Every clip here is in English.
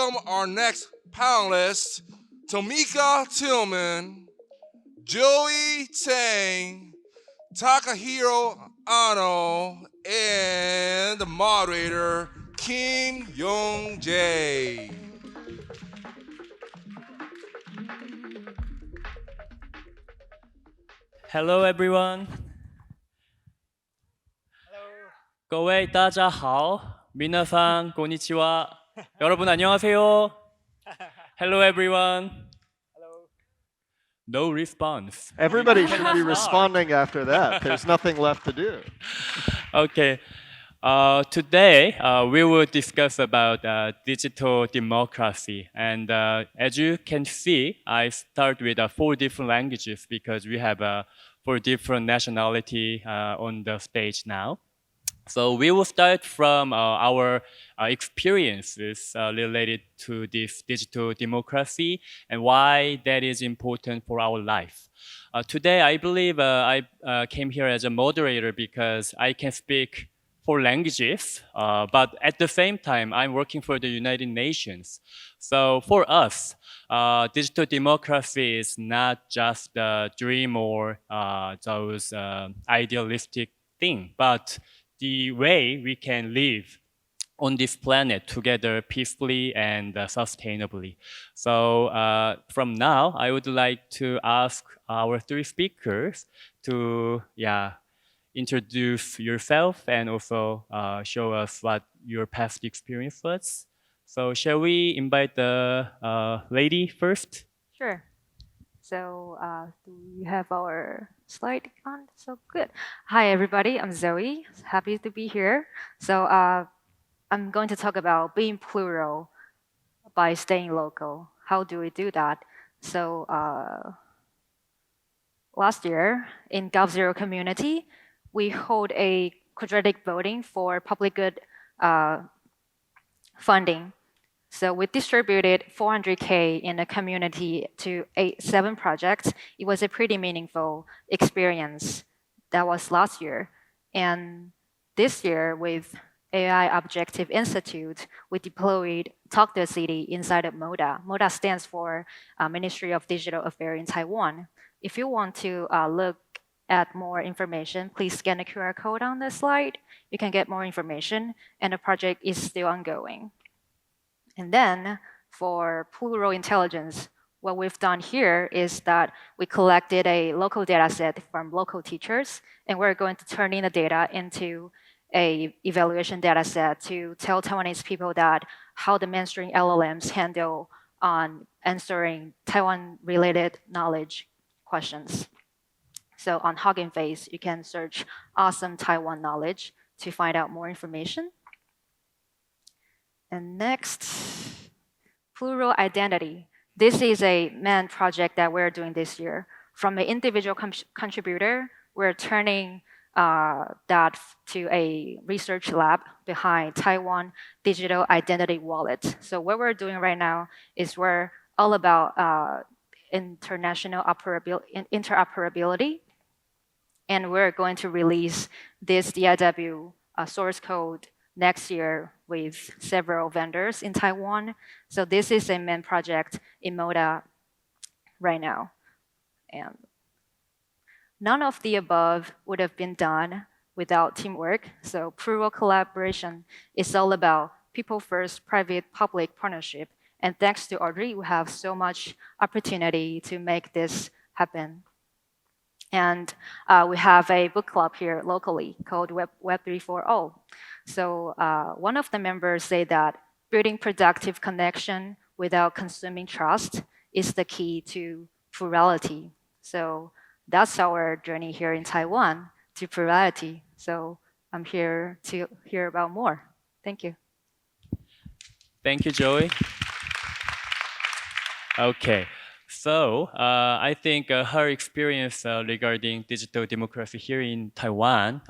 welcome our next panelists, Tomicah Tillman, Zoey Tseng, Takahiro Anno, and the moderator, Kim Yongjae. Hello everyone. 各位大家好，皆さんこんにちは。여러분 안녕하세요. Hello everyone. No response. Everybody should be responding after that. There's nothing left to do. Okay. Today we will discuss about digital democracy, and as you can see, I start with 4 different languages because we have 4 different nationality on the stage now. So we will start from our experiences related to this digital democracy and why that is important for our life. Today, I believe I came here as a moderator because I can speak 4 languages, but at the same time, I'm working for the United Nations. So for us, digital democracy is not just a dream or those idealistic thing, but the way we can live on this planet together peacefully and sustainably. So from now, I would like to ask our 3 speakers to introduce yourself and also show us what your past experience was. So shall we invite the lady first? Sure. So do we have our slide on? So good. Hi, everybody. I'm Zoey. Happy to be here. So I'm going to talk about being plural by staying local. How do we do that? So last year in GovZero community, we hold a quadratic voting for public good funding. So we distributed 400K in the community to 7 projects. It was a pretty meaningful experience. That was last year. And this year with AI Objective Institute, we deployed Talk to the City inside of MODA. MODA stands for Ministry of Digital Affairs in Taiwan. If you want to look at more information, please scan the QR code on the slide. You can get more information, and the project is still ongoing. And then for plural intelligence, what we've done here is that we collected a local data set from local teachers, and we're going to turn in the data into a evaluation data set to tell Taiwanese people that how the mainstream LLMs handle on answering Taiwan-related knowledge questions. So on Hugging Face, you can search awesome Taiwan knowledge to find out more information. And next, plural identity. This is a main project that we're doing this year. From an individual contributor, we're turning that to a research lab behind Taiwan Digital Identity Wallet. So what we're doing right now is we're all about international interoperability. And we're going to release this DIW source code next year with several vendors in Taiwan. So this is a main project in MODA right now. And none of the above would have been done without teamwork. So plural collaboration is all about people first, private, public partnership. And thanks to Audrey, we have so much opportunity to make this happen. And we have a book club here locally called Web 340. So one of the members say that building productive connection without consuming trust is the key to plurality. So that's our journey here in Taiwan to plurality. So I'm here to hear about more. Thank you. Thank you, Joey. Okay. So I think her experience regarding digital democracy here in Taiwan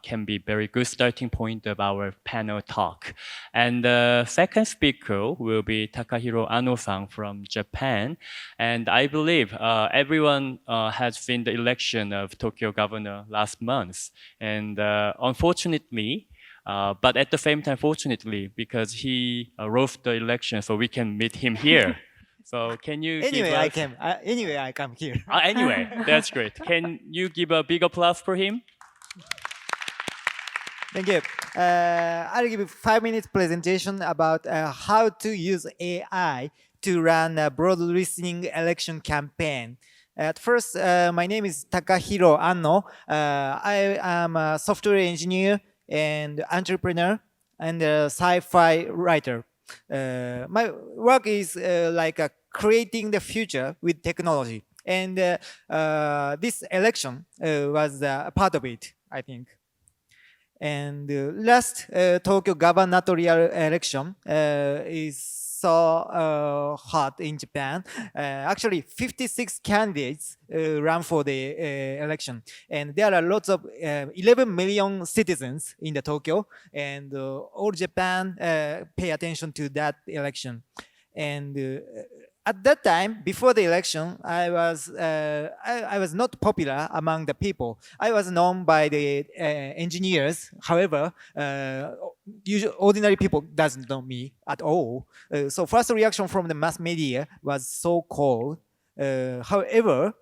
can be very good starting point of our panel talk. And the second speaker will be Takahiro Anno-san from Japan. And I believe everyone has seen the election of Tokyo governor last month. And unfortunately, But at the same time, fortunately, because he wrote the election, so we can meet him here. So can you Anyway, give us... Anyway, I come here. Anyway, that's great. Can you give a big applause for him? Thank you. I'll give you 5 minutes presentation about how to use AI to run a broad listening election campaign. At first, my name is Takahiro Anno. I am a software engineer and entrepreneur and a sci-fi writer. My work is like creating the future with technology. And this election was a part of it, I think. And last Tokyo gubernatorial election is so hot in Japan. Actually, 56 candidates ran for the election. And there are lots of 11 million citizens in the Tokyo. And all Japan pay attention to that election. And at that time, before the election, I was not popular among the people. I was known by the engineers. However, ordinary people doesn't know me at all. So first reaction from the mass media was so cold. However,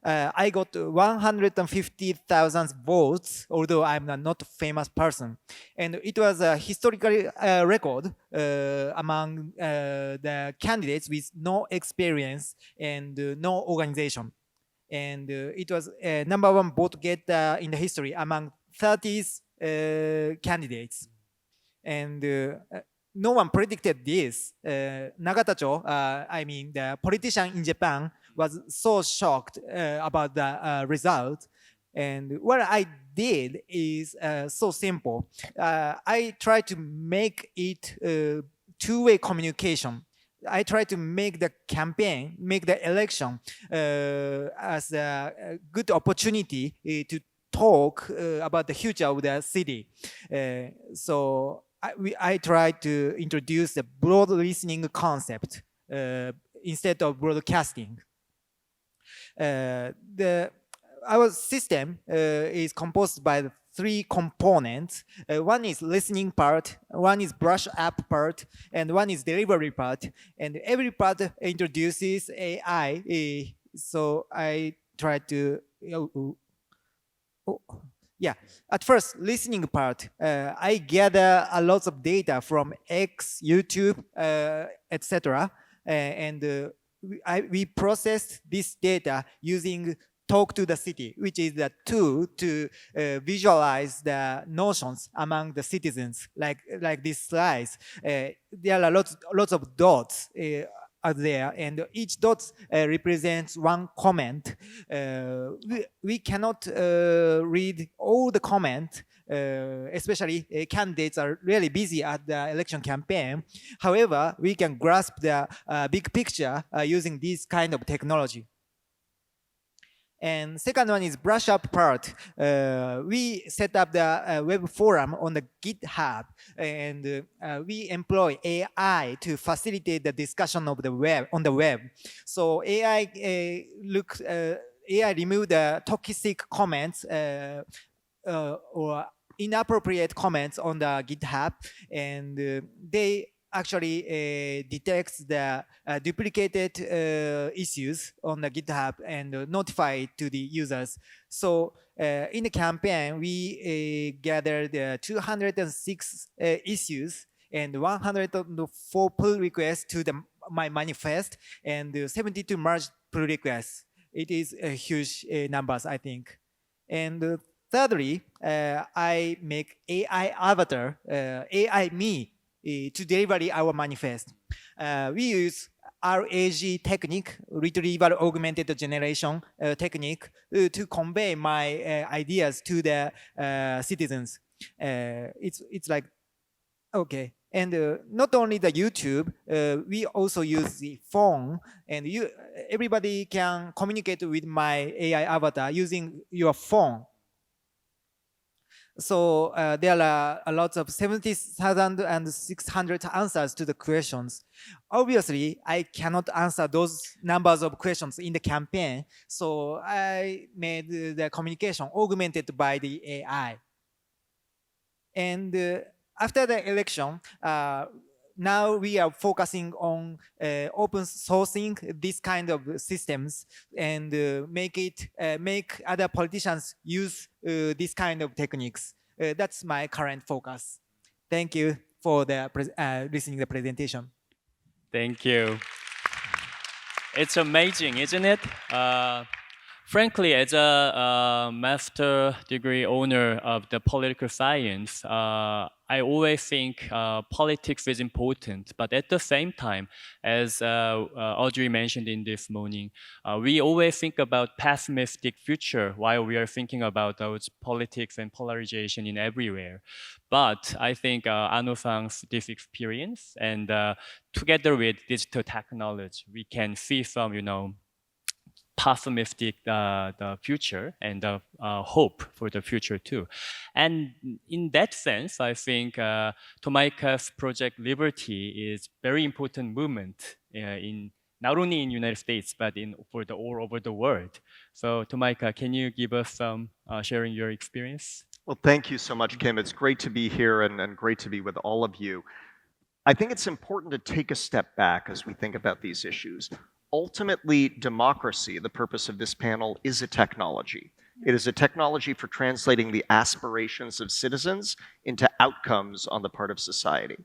I got 150,000 votes, although I'm not a famous person. And it was a historical record among the candidates with no experience and no organization. And it was #1 vote getter in the history among 30 candidates. And no one predicted this. Nagata-cho, I mean the politician in Japan, was so shocked about the result. And what I did is so simple. I tried to make it two-way communication. I tried to make the campaign, make the election as a good opportunity to talk about the future of the city. So I tried to introduce the broad listening concept instead of broadcasting. Our system is composed by 3 components. One is listening part, one is brush up part, and one is delivery part. And every part introduces AI. So I try to at first, listening part, I gather a lot of data from X, YouTube, etc. And we processed this data using Talk to the City, which is the tool to visualize the notions among the citizens, like these slides. There are lots of dots out there, and each dot represents one comment. We cannot read all the comment, especially candidates are really busy at the election campaign. However, we can grasp the big picture using this kind of technology. And second one is brush up part. We set up the web forum on the GitHub, and we employ AI to facilitate the discussion of the web on the web. So AI remove the toxic comments or inappropriate comments on the GitHub, and they actually detects the duplicated issues on the GitHub and notify it to the users. So in the campaign, we gathered 206 issues and 104 pull requests to my manifest and 72 merge pull requests. It is huge numbers, I think. And thirdly, I make AI avatar, AI me, to deliver our manifest. We use RAG technique, retrieval augmented generation technique, to convey my ideas to the citizens. It's like, okay. And not only the YouTube, we also use the phone, and everybody can communicate with my AI avatar using your phone. So there are a lot of 70,600 answers to the questions. Obviously, I cannot answer those numbers of questions in the campaign. So I made the communication augmented by the AI. And after the election, now we are focusing on open sourcing this kind of systems and make other politicians use this kind of techniques. That's my current focus. Thank you for listening the presentation. Thank you. It's amazing, isn't it? Frankly, as a master degree owner of the political science, I always think politics is important. But at the same time, as Audrey mentioned in this morning, we always think about pessimistic future while we are thinking about those politics and polarization in everywhere. But I think Anno-san's this experience and together with digital technology, we can see some, pessimistic the future and the hope for the future too. And in that sense, I think Tomicah's Project Liberty is very important movement in not only in United States but for all over the world. So Tomicah, can you give us some sharing your experience? Well, thank you so much, Kim. It's great to be here and great to be with all of you. I think it's important to take a step back as we think about these issues. Ultimately, democracy, the purpose of this panel, is a technology. It is a technology for translating the aspirations of citizens into outcomes on the part of society.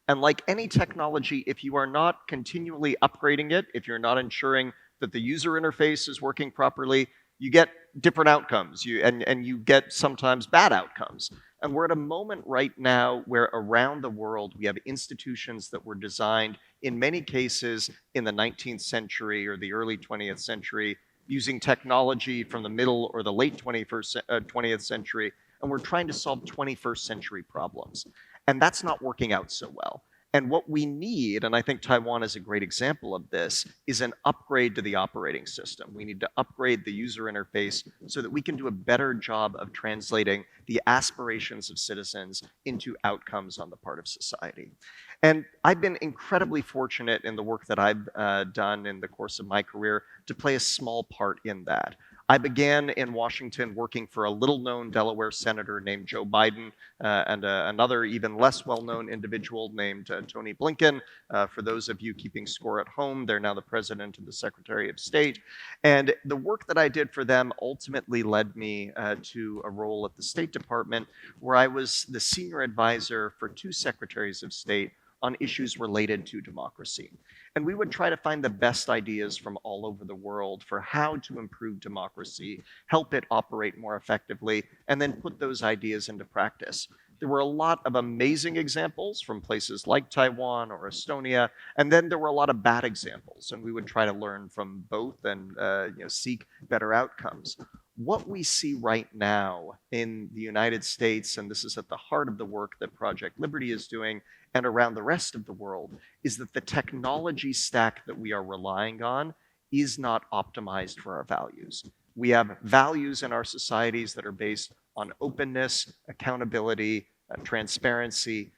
And like any technology, if you are not continually upgrading it, if you're not ensuring that the user interface is working properly, you get different outcomes, and you get sometimes bad outcomes. And we're at a moment right now where around the world we have institutions that were designed in many cases in the 19th century or the early 20th century using technology from the middle or the late 20th century, and we're trying to solve 21st century problems. And that's not working out so well. And what we need, and I think Taiwan is a great example of this, is an upgrade to the operating system. We need to upgrade the user interface so that we can do a better job of translating the aspirations of citizens into outcomes on the part of society. And I've been incredibly fortunate in the work that I've done in the course of my career to play a small part in that. I began in Washington working for a little-known Delaware senator named Joe Biden and another even less well-known individual named Tony Blinken. For those of you keeping score at home, they're now the president and the secretary of state. And the work that I did for them ultimately led me to a role at the State Department, where I was the senior advisor for 2 secretaries of state on issues related to democracy. And we would try to find the best ideas from all over the world for how to improve democracy, help it operate more effectively, and then put those ideas into practice. There were a lot of amazing examples from places like Taiwan or Estonia, and then there were a lot of bad examples, and we would try to learn from both and seek better outcomes. What we see right now in the United States, and this is at the heart of the work that Project Liberty is doing, and around the rest of the world, is that the technology stack that we are relying on is not optimized for our values. We have values in our societies that are based on openness, accountability, transparency,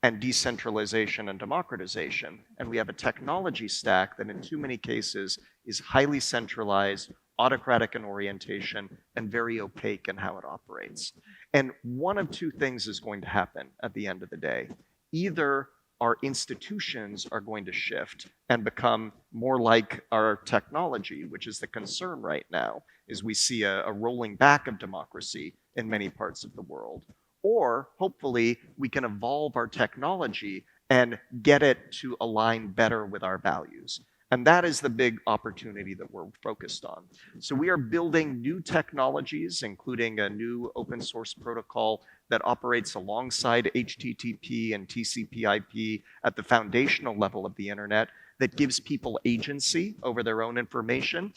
and decentralization and democratization. And we have a technology stack that in too many cases is highly centralized, autocratic in orientation, and very opaque in how it operates. And one of 2 things is going to happen at the end of the day. Either our institutions are going to shift and become more like our technology, which is the concern right now, as we see a rolling back of democracy in many parts of the world. Or hopefully we can evolve our technology and get it to align better with our values. And that is the big opportunity that we're focused on. So we are building new technologies, including a new open source protocol that operates alongside HTTP and TCP/IP at the foundational level of the internet, that gives people agency over their own information.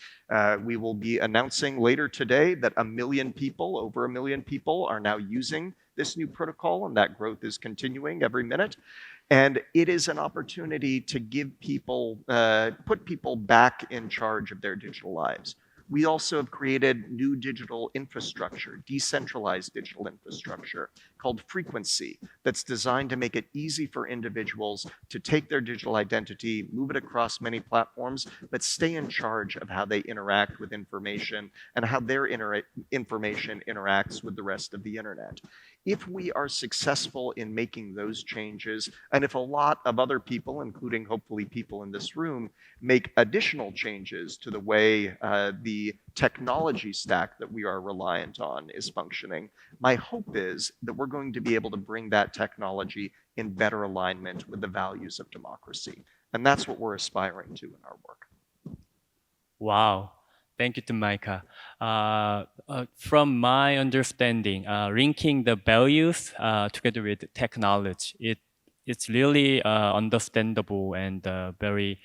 We will be announcing later today that over 1 million people are now using this new protocol, and that growth is continuing every minute. And it is an opportunity to give people, put people back in charge of their digital lives. We also have created new digital infrastructure, decentralized digital infrastructure called Frequency, that's designed to make it easy for individuals to take their digital identity, move it across many platforms, but stay in charge of how they interact with information and how their information interacts with the rest of the internet. If we are successful in making those changes, and if a lot of other people, including hopefully people in this room, make additional changes to the way the technology stack that we are reliant on is functioning, my hope is that we're going to be able to bring that technology in better alignment with the values of democracy. And that's what we're aspiring to in our work. Wow. Thank you, Tomicah. From my understanding, linking the values together with technology, it's really understandable and very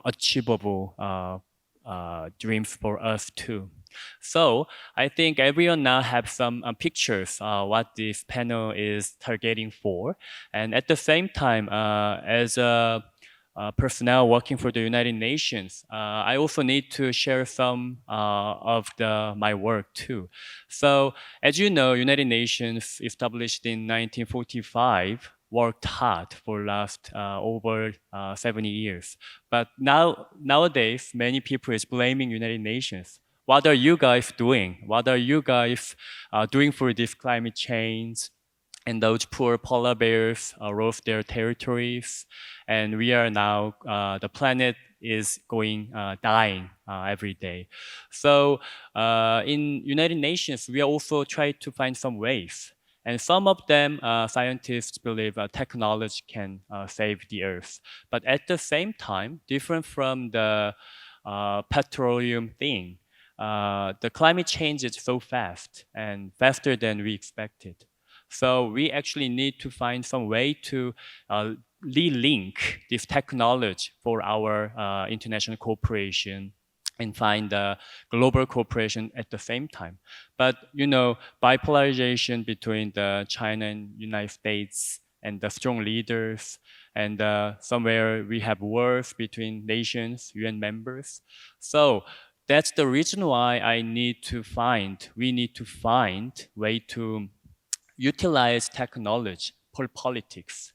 achievable dreams for us too. So I think everyone now have some pictures what this panel is targeting for, and at the same time, as a personnel working for the United Nations, I also need to share some of my work too. So as you know, United Nations established in 1945 worked hard for last over 70 years. But nowadays, many people is blaming United Nations. What are you guys doing? What are you guys doing for this climate change? And those poor polar bears lost their territories, and we are now, the planet is dying every day. So in United Nations, we also try to find some ways. And some of them, scientists believe technology can save the Earth. But at the same time, different from the petroleum thing, the climate change is so fast and faster than we expected. So we actually need to find some way to re-link this technology for our international cooperation and find global cooperation at the same time. But you know, bipolarization between the China and United States and the strong leaders, and somewhere we have wars between nations, UN members. So that's the reason why we need to find way to utilize technology for politics.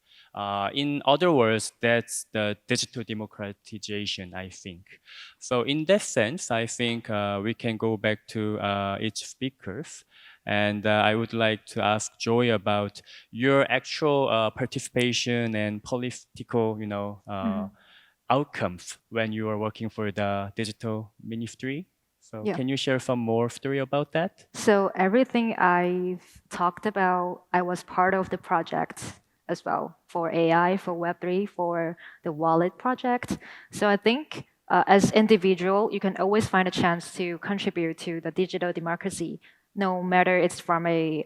In other words, that's the digital democratization, I think. So in that sense, I think we can go back to each speakers. And I would like to ask Joy about your actual participation and political, outcomes when you are working for the digital ministry. So can you share some more story about that? So everything I've talked about, I was part of the project as well for AI, for Web3, for the wallet project. So I think as individual, you can always find a chance to contribute to the digital democracy, no matter it's from a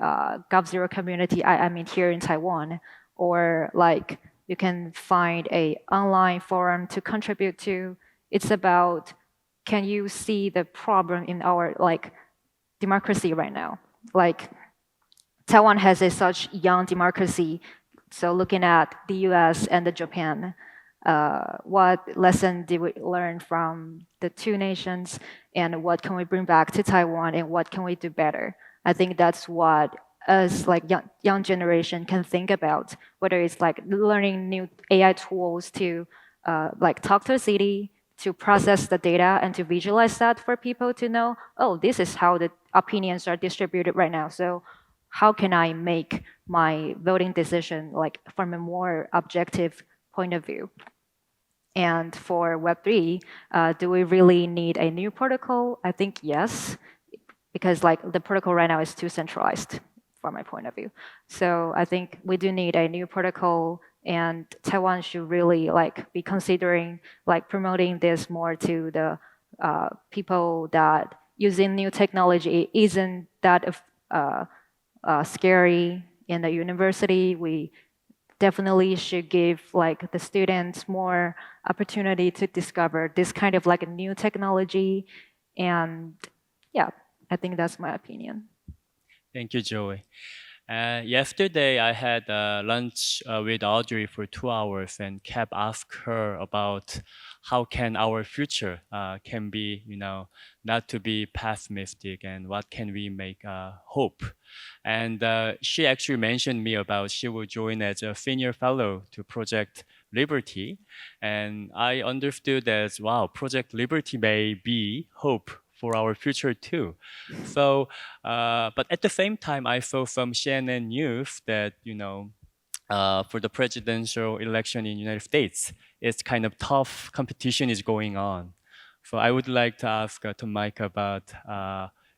Gov0 community, I mean here in Taiwan, or like you can find a online forum to contribute to. It's about, can you see the problem in our democracy right now? Like Taiwan has such young democracy. So looking at the US and the Japan, what lesson did we learn from the two nations, and what can we bring back to Taiwan, and what can we do better? I think that's what us young generation can think about, whether it's learning new AI tools to talk to a city, to process the data and to visualize that for people to know, oh, this is how the opinions are distributed right now. So how can I make my voting decision from a more objective point of view? And for Web3, do we really need a new protocol? I think yes, because the protocol right now is too centralized from my point of view. So I think we do need a new protocol, and Taiwan should really be considering promoting this more to the people that using new technology isn't that scary. In the university, we definitely should give the students more opportunity to discover this kind of a new technology. And yeah, I think that's my opinion. Thank you, Joey. Yesterday, I had lunch with Audrey for 2 hours and kept asking her about how can our future can be, not to be pessimistic, and what can we make hope. And she actually mentioned me about she will join as a senior fellow to Project Liberty. And I understood that, wow, Project Liberty may be hope for our future too. So, but at the same time, I saw some CNN news that, for the presidential election in the United States, it's kind of tough competition is going on. So I would like to ask Tomicah about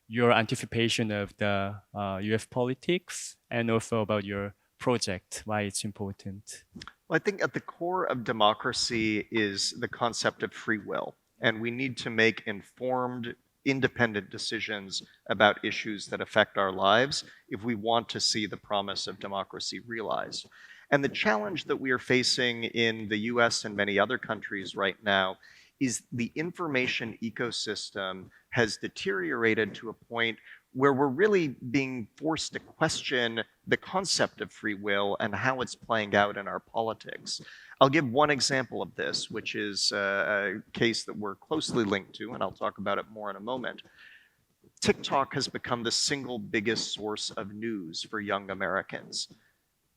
your anticipation of the US politics and also about your project, why it's important. Well, I think at the core of democracy is the concept of free will, and we need to make informed, independent decisions about issues that affect our lives if we want to see the promise of democracy realized. And the challenge that we are facing in the US and many other countries right now is the information ecosystem has deteriorated to a point where we're really being forced to question the concept of free will and how it's playing out in our politics. I'll give one example of this, which is a case that we're closely linked to, and I'll talk about it more in a moment. TikTok has become the single biggest source of news for young Americans.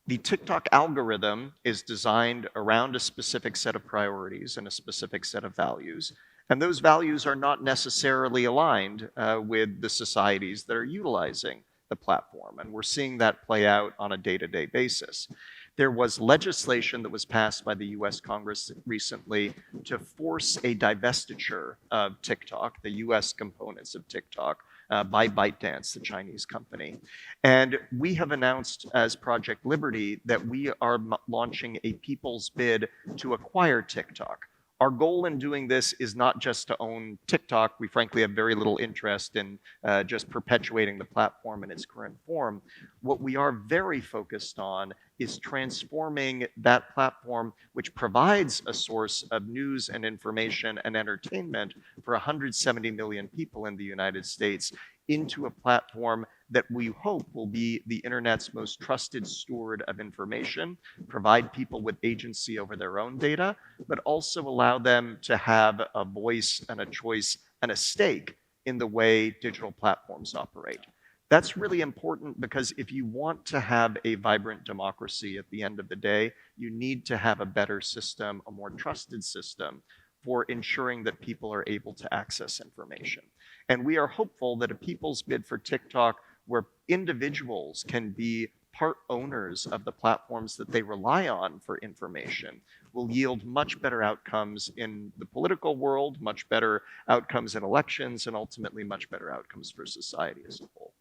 The TikTok algorithm is designed around a specific set of priorities and a specific set of values. And those values are not necessarily aligned with the societies that are utilizing the platform. And we're seeing that play out on a day-to-day basis. There was legislation that was passed by the US Congress recently to force a divestiture of TikTok, the US components of TikTok, by ByteDance, the Chinese company. And we have announced as Project Liberty that we are launching a people's bid to acquire TikTok. Our goal in doing this is not just to own TikTok. We frankly have very little interest in just perpetuating the platform in its current form. What we are very focused on is transforming that platform, which provides a source of news and information and entertainment for 170 million people in the United States, into a platform that we hope will be the internet's most trusted steward of information, provide people with agency over their own data, but also allow them to have a voice and a choice and a stake in the way digital platforms operate. That's really important because if you want to have a vibrant democracy at the end of the day, you need to have a better system, a more trusted system for ensuring that people are able to access information. And we are hopeful that a people's bid for TikTok, where individuals can be part owners of the platforms that they rely on for information, will yield much better outcomes in the political world, much better outcomes in elections, and ultimately much better outcomes for society as a whole.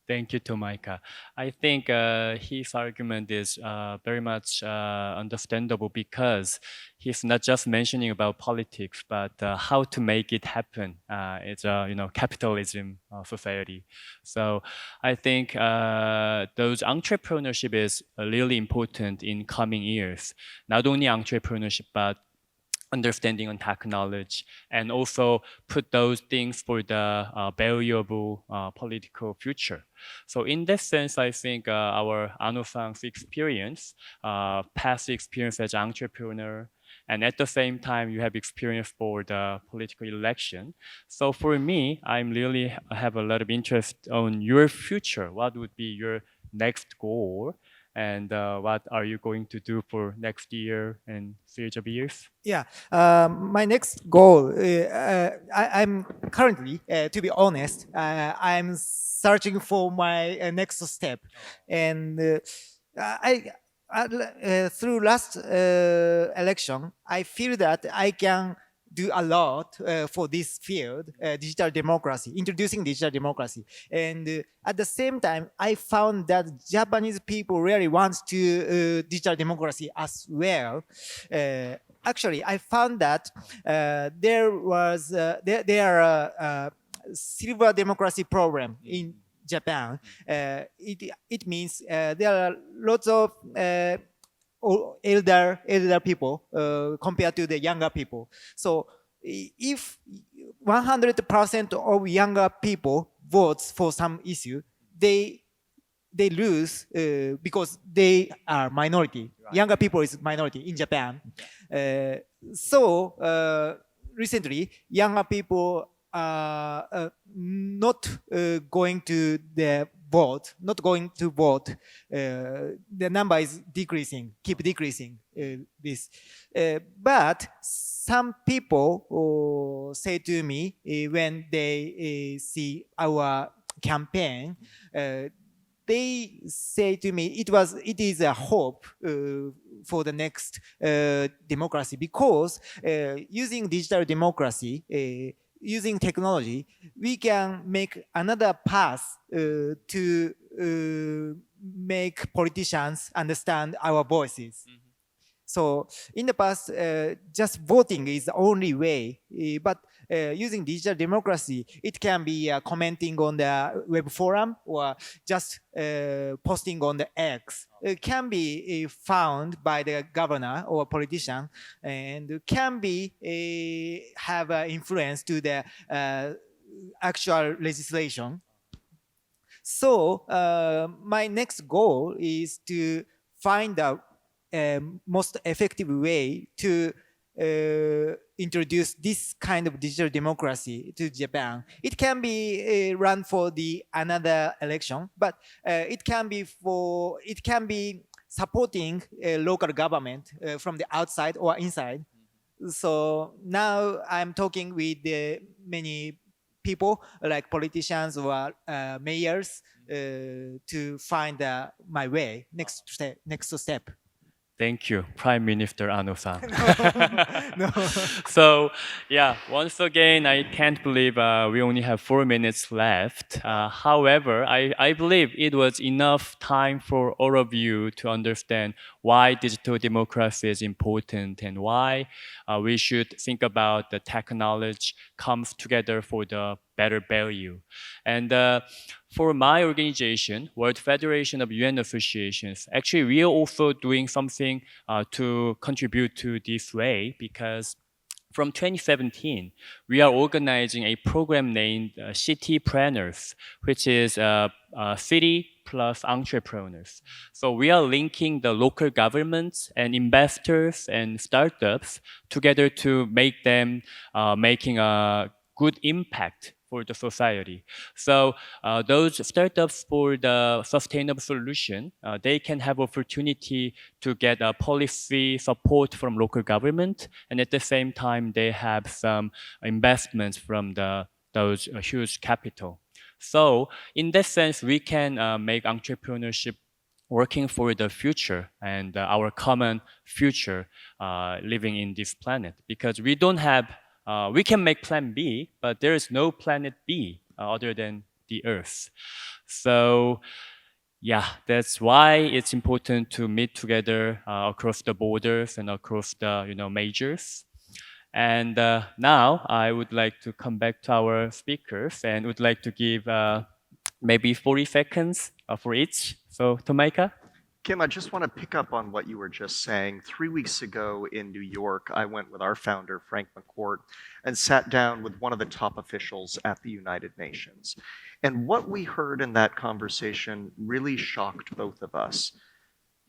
Thank you, Tomicah. I think his argument is very much understandable because he's not just mentioning about politics, but how to make it happen. It's a capitalism society. So I think those entrepreneurship is really important in coming years. Not only entrepreneurship, but understanding on technology, and also put those things for the valuable political future. So in that sense, I think our Anno-san's experience, past experience as entrepreneur, and at the same time, you have experience for the political election. So for me, I'm really have a lot of interest on your future. What would be your next goal? And what are you going to do for next year and series of years? Yeah, my next goal, I'm currently, to be honest, I'm searching for my next step. And through last election, I feel that I can do a lot for this field, digital democracy, introducing digital democracy. And at the same time, I found that Japanese people really want to digital democracy as well. Actually, I found that there are silver democracy program in Japan. It means there are lots of elder people compared to the younger people. So if 100% of younger people votes for some issue, they lose because they are minority. Right. Younger people is minority in Japan. So recently, younger people are not going to the vote, not going to vote. The number is decreasing, keep decreasing. But some people say to me when they see our campaign, they say to me it is a hope for the next democracy, because using digital democracy, using technology, we can make another path to make politicians understand our voices. So in the past, just voting is the only way, but using digital democracy, it can be commenting on the web forum or just posting on the X. It can be found by the governor or politician, and can be have influence to the actual legislation. So my next goal is to find out most effective way to introduce this kind of digital democracy to Japan. It can be run for the another election, but it can be supporting local government from the outside or inside. So now I'm talking with many people like politicians or mayors to find my way next step. Thank you, Prime Minister Anno-san. No. So, yeah, once again, I can't believe we only have 4 minutes left. However, I believe it was enough time for all of you to understand why digital democracy is important and why we should think about the technology comes together for the better value. And for my organization, World Federation of UN Associations, actually we are also doing something to contribute to this way, because from 2017, we are organizing a program named City Planners, which is city plus entrepreneurs. So we are linking the local governments and investors and startups together to make them making a good impact for the society. So those startups for the sustainable solution, they can have opportunity to get policy support from local government, and at the same time they have some investments from those huge capital. So in that sense, we can make entrepreneurship working for the future and our common future living in this planet, because we don't have we can make plan B, but there is no planet B other than the Earth. So yeah, that's why it's important to meet together across the borders and across the majors. And now I would like to come back to our speakers and would like to give maybe 40 seconds for each. So Tomicah? Kim, I just want to pick up on what you were just saying. 3 weeks ago in New York, I went with our founder, Frank McCourt, and sat down with one of the top officials at the United Nations. And what we heard in that conversation really shocked both of us.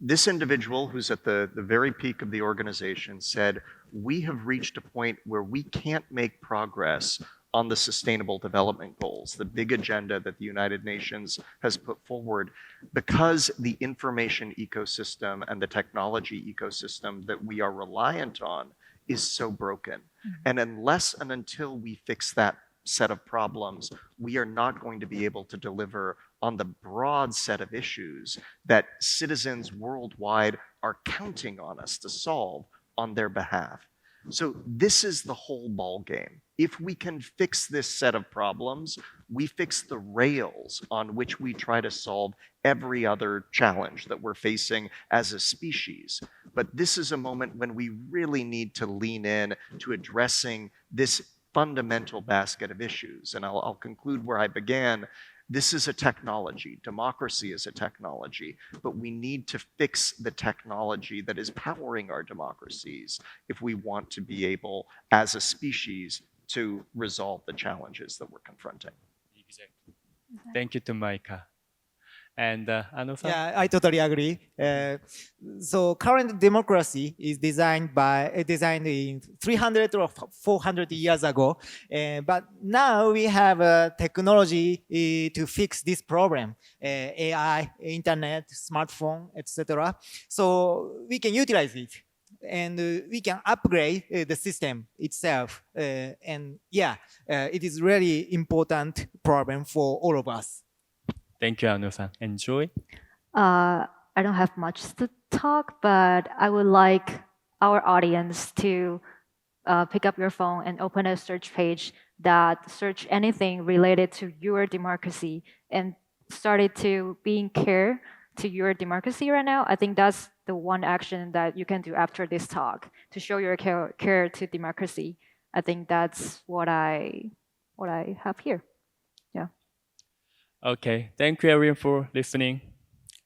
This individual, who's at the very peak of the organization, said, "We have reached a point where we can't make progress on the Sustainable Development Goals, the big agenda that the United Nations has put forward, because the information ecosystem and the technology ecosystem that we are reliant on is so broken. And unless and until we fix that set of problems, we are not going to be able to deliver on the broad set of issues that citizens worldwide are counting on us to solve on their behalf." So this is the whole ball game. If we can fix this set of problems, we fix the rails on which we try to solve every other challenge that we're facing as a species. But this is a moment when we really need to lean in to addressing this fundamental basket of issues. And I'll conclude where I began. This is a technology. Democracy is a technology, but we need to fix the technology that is powering our democracies if we want to be able, as a species, to resolve the challenges that we're confronting. Exactly. Thank you, Tomicah. And Anno-san? Yeah, I totally agree. So current democracy is designed in 300 or 400 years ago, but now we have technology to fix this problem: AI, internet, smartphone, etc. So we can utilize it, and we can upgrade the system itself. And yeah, it is really important problem for all of us. Thank you, Anno-san. Enjoy. I don't have much to talk, but I would like our audience to pick up your phone and open a search page that search anything related to your democracy and started to being care to your democracy right now. I think that's the one action that you can do after this talk to show your care to democracy. I think that's what I have here. Yeah. Okay, thank you everyone for listening.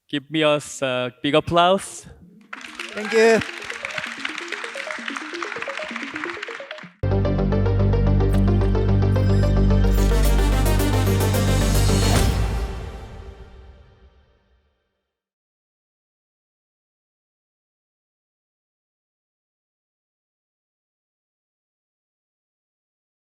Give me us a big applause. Thank you.